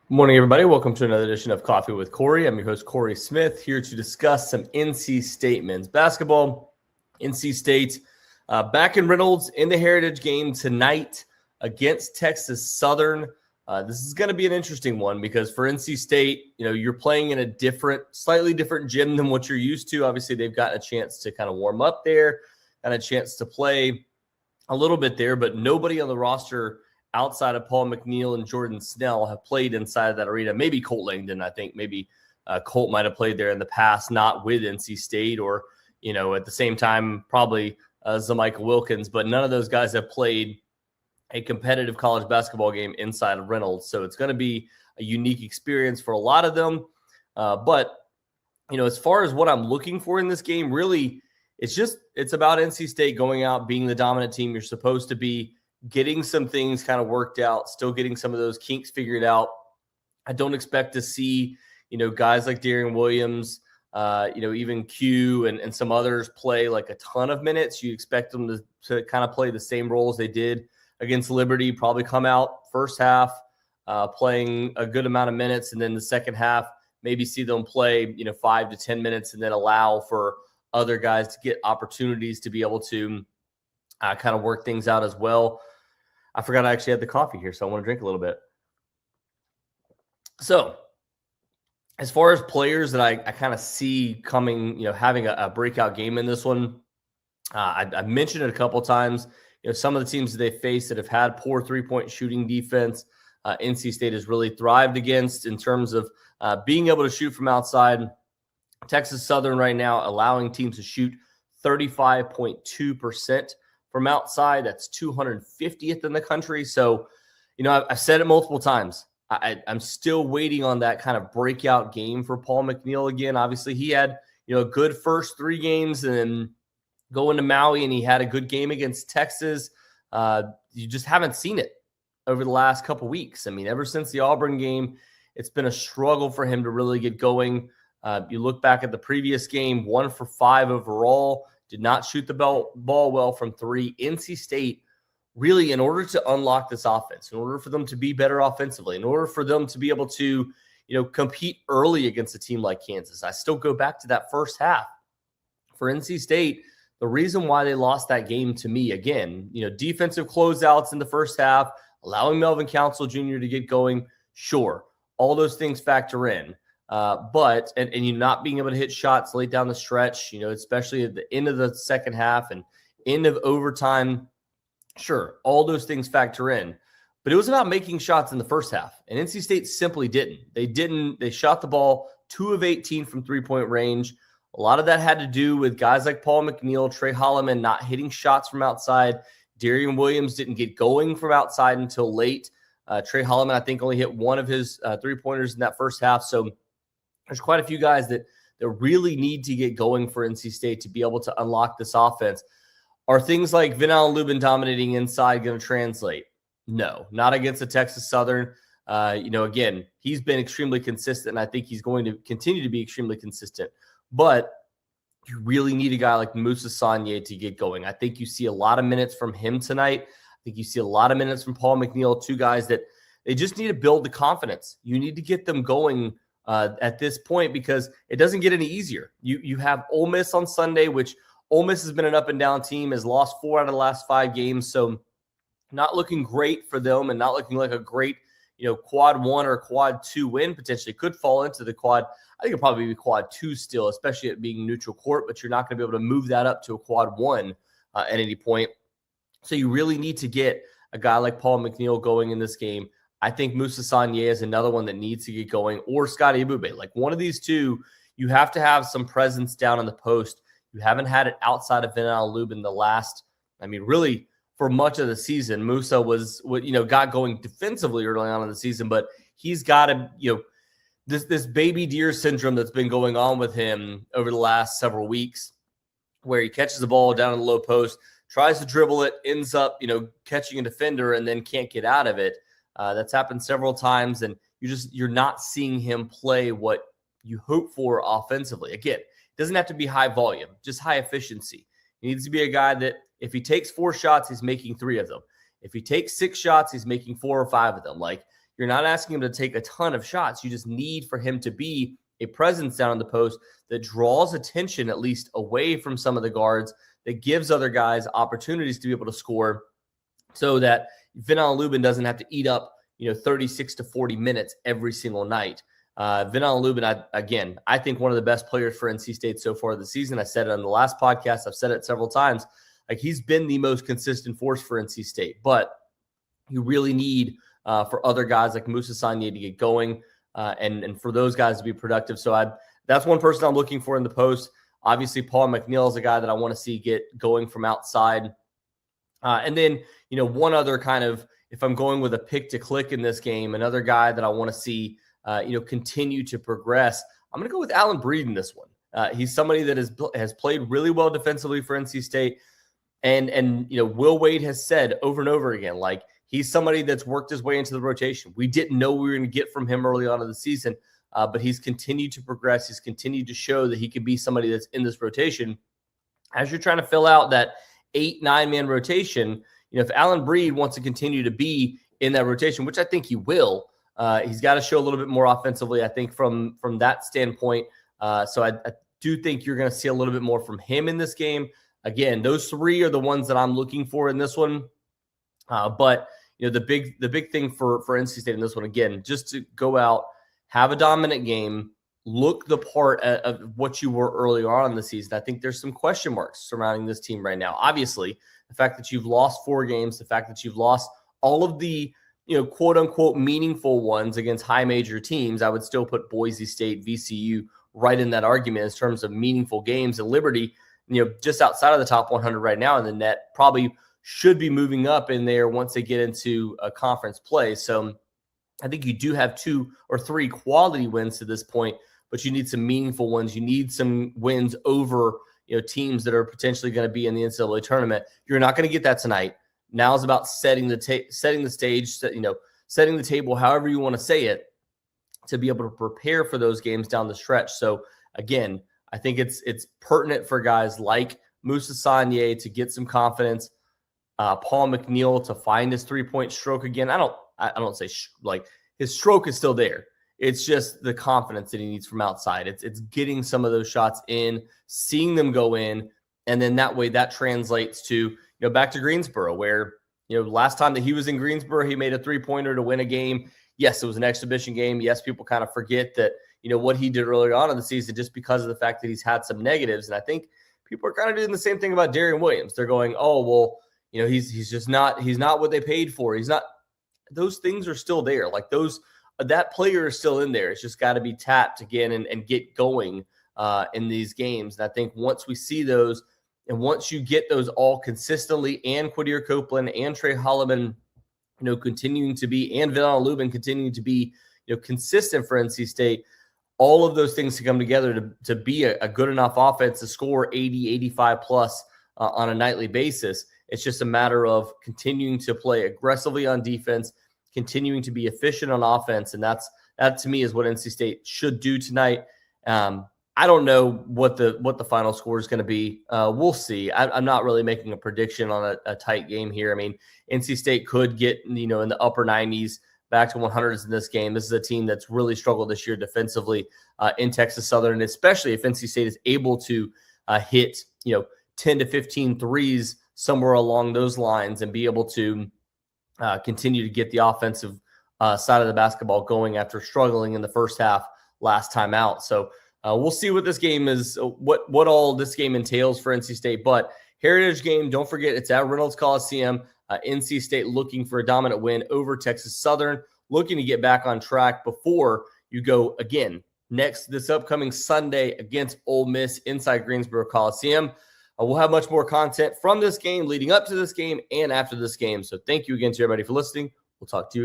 Good morning, everybody. Welcome to another edition of Coffee with Cory. I'm your host, Cory Smith, here to discuss some NC State men's basketball. NC State back in Reynolds in the Heritage game tonight against Texas Southern. This is going to be an interesting one because for NC State, you're playing in a slightly different gym than what you're used to. Obviously, they've gotten a chance to kind of warm up there and a chance to play a little bit there, but nobody on the roster outside of Paul McNeil and Jordan Snell have played inside of that arena. Maybe Colt Langdon, I think maybe Colt might have played there in the past, not with NC State or, at the same time, probably Zamichael Wilkins, but none of those guys have played a competitive college basketball game inside of Reynolds. So it's going to be a unique experience for a lot of them. But as far as what I'm looking for in this game, really, it's about NC State going out, being the dominant team you're supposed to be, getting some things kind of worked out, still getting some of those kinks figured out. I don't expect to see, guys like Darian Williams, even Q and some others play like a ton of minutes. You expect them to kind of play the same roles they did against Liberty, probably come out first half playing a good amount of minutes, and then the second half, maybe see them play, 5 to 10 minutes and then allow for other guys to get opportunities to be able to kind of work things out as well. I forgot I actually had the coffee here, so I want to drink a little bit. So as far as players that I kind of see coming, having a breakout game in this one, I mentioned it a couple of times. Some of the teams that they face that have had poor three-point shooting defense, NC State has really thrived against in terms of being able to shoot from outside. Texas Southern right now allowing teams to shoot 35.2% from outside. That's 250th in the country. So, I've said it multiple times. I'm still waiting on that kind of breakout game for Paul McNeil again. Obviously, he had, a good first 3 games and then go into Maui and he had a good game against Texas. You just haven't seen it over the last couple weeks. I mean, ever since the Auburn game, it's been a struggle for him to really get going. You look back at the previous game, 1 for 5 overall, did not shoot the ball well from 3. NC State, really, in order to unlock this offense, in order for them to be better offensively, in order for them to be able to, compete early against a team like Kansas. I still go back to that first half. For NC State, the reason why they lost that game to me, again, defensive closeouts in the first half, allowing Melvin Council Jr. to get going, sure, all those things factor in. But you not being able to hit shots late down the stretch, especially at the end of the second half and end of overtime, sure, all those things factor in. But it was about making shots in the first half, and NC State simply didn't. They shot the ball 2 of 18 from three-point range. A lot of that had to do with guys like Paul McNeil, Trey Holloman not hitting shots from outside. Darian Williams didn't get going from outside until late. Trey Holloman, I think, only hit 1 of his three-pointers in that first half. So there's quite a few guys that really need to get going for NC State to be able to unlock this offense. Are things like Vinal Lubin dominating inside going to translate? No, not against the Texas Southern. Again, he's been extremely consistent, and I think he's going to continue to be extremely consistent. But you really need a guy like Moussa Sanye to get going. I think you see a lot of minutes from him tonight. I think you see a lot of minutes from Paul McNeil, 2 guys that they just need to build the confidence. You need to get them going at this point because it doesn't get any easier. You have Ole Miss on Sunday, which Ole Miss has been an up-and-down team, has lost 4 out of the last 5 games, so not looking great for them and not looking like a great, quad 1 or quad 2 win. Potentially could fall into the quad. I think it'll probably be quad 2 still, especially at being neutral court, but you're not going to be able to move that up to a quad 1 at any point. So you really need to get a guy like Paul McNeil going in this game. I think Moussa Sanye is another one that needs to get going, or Scotty Abube. Like one of these two, you have to have some presence down in the post. You haven't had it outside of Vinal Lubin really for much of the season. Moussa got going defensively early on in the season, but he's got to, this baby deer syndrome that's been going on with him over the last several weeks, where he catches the ball down in the low post, tries to dribble it, ends up, catching a defender and then can't get out of it. That's happened several times, and you're not seeing him play what you hope for offensively. Again, it doesn't have to be high volume, just high efficiency. He needs to be a guy that if he takes 4 shots, he's making 3 of them. If he takes 6 shots, he's making 4 or 5 of them. Like, You're not asking him to take a ton of shots. You just need for him to be a presence down in the post that draws attention at least away from some of the guards, that gives other guys opportunities to be able to score, so that Vinal Lubin doesn't have to eat up 36 to 40 minutes every single night. Vinal Lubin, I think one of the best players for NC State so far this season. I said it on the last podcast. I've said it several times. Like, he's been the most consistent force for NC State, but you really need for other guys like Moussa Sanye to get going and for those guys to be productive. So that's one person I'm looking for in the post. Obviously, Paul McNeil is a guy that I want to see get going from outside. And then, one other kind of, if I'm going with a pick to click in this game, another guy that I want to see, continue to progress, I'm going to go with Allen Breed in this one. He's somebody that has played really well defensively for NC State. And Will Wade has said over and over again, like, he's somebody that's worked his way into the rotation. We didn't know we were going to get from him early on in the season, but he's continued to progress. He's continued to show that he can be somebody that's in this rotation. As you're trying to fill out that 8-9-man rotation, if Allen Breed wants to continue to be in that rotation, which I think he will, he's got to show a little bit more offensively, I think, from that standpoint. So I do think you're going to see a little bit more from him in this game. Again, those three are the ones that I'm looking for in this one. But the big thing for NC State in this one, again, just to go out, have a dominant game, look the part of what you were earlier on in the season. I think there's some question marks surrounding this team right now. Obviously, the fact that you've lost 4 games, the fact that you've lost all of the quote unquote meaningful ones against high major teams, I would still put Boise State, VCU right in that argument in terms of meaningful games. And Liberty, just outside of the top 100 right now in the net, probably should be moving up in there once they get into a conference play. So I think you do have 2 or 3 quality wins to this point, but you need some meaningful ones. You need some wins over teams that are potentially going to be in the NCAA tournament. You're not going to get that tonight. Now is about setting the stage, setting the table, however you want to say it, to be able to prepare for those games down the stretch. So again, I think it's pertinent for guys like Moussa Sanye to get some confidence. Paul McNeil to find his 3-point stroke again. I don't say his stroke is still there. It's just the confidence that he needs from outside. It's getting some of those shots in, seeing them go in, and then that way that translates to back to Greensboro, where last time that he was in Greensboro, he made a 3-pointer to win a game. Yes, it was an exhibition game. Yes, people kind of forget that what he did earlier on in the season just because of the fact that he's had some negatives. And I think people are kind of doing the same thing about Darian Williams. They're going, oh well, he's not what they paid for. He's not. Those things are still there. Like that player is still in there. It's just got to be tapped again and get going in these games. And I think once we see those, and once you get those all consistently, and Quadir Copeland and Trey Holloman, continuing to be, and Vinal Lubin continuing to be, consistent for NC State, all of those things to come together to be a good enough offense to score 80, 85 plus on a nightly basis. It's just a matter of continuing to play aggressively on defense, continuing to be efficient on offense, and that to me is what NC State should do tonight. I don't know what the final score is going to be. We'll see. I'm not really making a prediction on a tight game here. I mean, NC State could get in the upper 90s, back to 100s in this game. This is a team that's really struggled this year defensively in Texas Southern, and especially if NC State is able to hit 10 to 15 threes somewhere along those lines and be able to continue to get the offensive side of the basketball going after struggling in the first half last time out. So we'll see what this game is, what all this game entails for NC State. But Heritage game, don't forget, it's at Reynolds Coliseum. NC State looking for a dominant win over Texas Southern, looking to get back on track before you go again this upcoming Sunday against Ole Miss inside Greensboro Coliseum. We'll have much more content from this game leading up to this game and after this game. So thank you again to everybody for listening. We'll talk to you.